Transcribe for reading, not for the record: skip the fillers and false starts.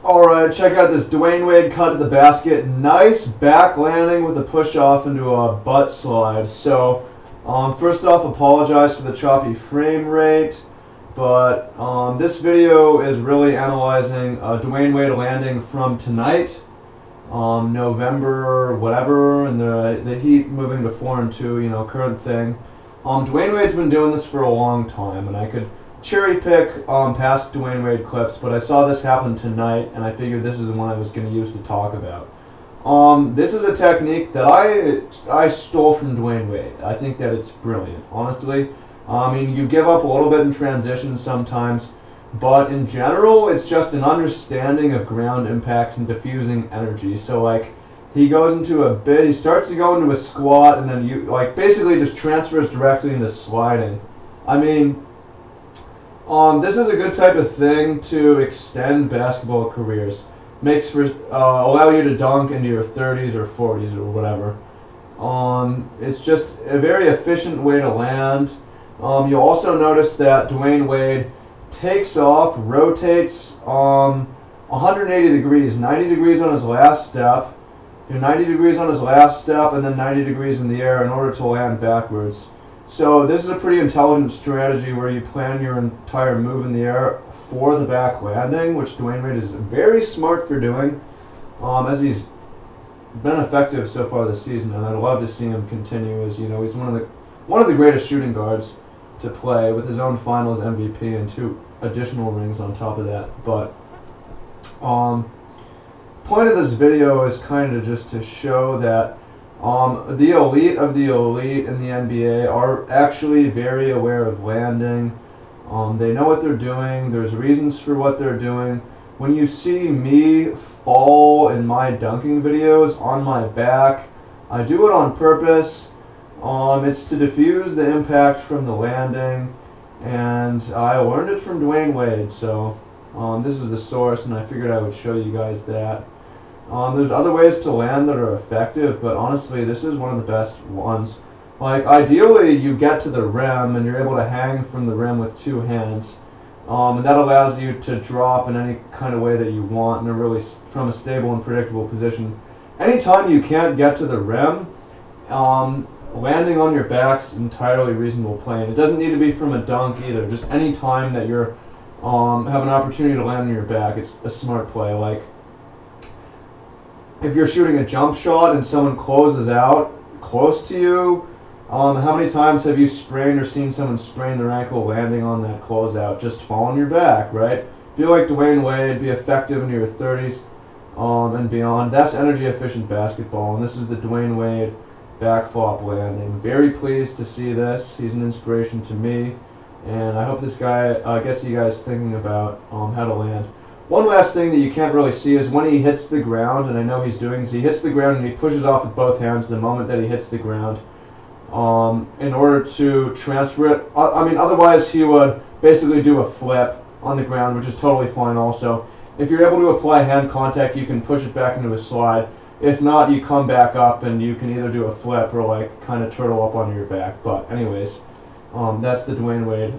Alright, check out this Dwyane Wade cut to the basket. Nice back landing with a push off into a butt slide. So, first off, apologize for the choppy frame rate. But this video is really analyzing Dwyane Wade landing from tonight, November whatever, and the Heat moving to 4-2, you know, current thing. Dwyane Wade's been doing this for a long time, and I could cherry pick past Dwyane Wade clips, but I saw this happen tonight, and I figured this is the one I was going to use to talk about. This is a technique that I stole from Dwyane Wade. I think that it's brilliant, honestly. I mean, you give up a little bit in transition sometimes, but in general, it's just an understanding of ground impacts and diffusing energy. So, like, he goes into a bit, he starts to go into a squat, and then you, like, basically just transfers directly into sliding. I mean, this is a good type of thing to extend basketball careers. Makes for, allow you to dunk into your 30s or 40s or whatever. It's just a very efficient way to land. You'll also notice that Dwyane Wade takes off, rotates 180 degrees, 90 degrees on his last step, 90 degrees on his last step, and then 90 degrees in the air in order to land backwards. So this is a pretty intelligent strategy where you plan your entire move in the air for the back landing, which Dwyane Wade is very smart for doing, as he's been effective so far this season, and I'd love to see him continue, as you know, he's one of the greatest shooting guards to play, with his own Finals MVP and 2 additional rings on top of that. But point of this video is kind of just to show that the elite of the elite in the NBA are actually very aware of landing. They know what they're doing. There's reasons for what they're doing. When you see me fall in my dunking videos on my back, I do it on purpose. It's to diffuse the impact from the landing, and I learned it from Dwyane Wade, so this is the source, and I figured I would show you guys that. There's other ways to land that are effective, but honestly, this is one of the best ones. Like, ideally, you get to the rim, and you're able to hang from the rim with 2 hands, and that allows you to drop in any kind of way that you want, from a stable and predictable position. Anytime you can't get to the rim, landing on your back's entirely reasonable play. And it doesn't need to be from a dunk either. Just any time that you're have an opportunity to land on your back, it's a smart play. Like, if you're shooting a jump shot and someone closes out close to you, how many times have you sprained or seen someone sprain their ankle landing on that closeout? Just fall on your back, right? Be like Dwyane Wade, be effective in your 30s and beyond. That's energy efficient basketball, and this is the Dwyane Wade back flop landing. Very pleased to see this. He's an inspiration to me, and I hope this guy gets you guys thinking about how to land. One last thing that you can't really see is when he hits the ground, and I know he's doing this, he hits the ground and he pushes off with both hands the moment that he hits the ground in order to transfer it. I mean, otherwise he would basically do a flip on the ground, which is totally fine also. If you're able to apply hand contact, you can push it back into a slide. If not, you come back up and you can either do a flip or, like, kind of turtle up on your back. But anyways, that's the Dwyane Wade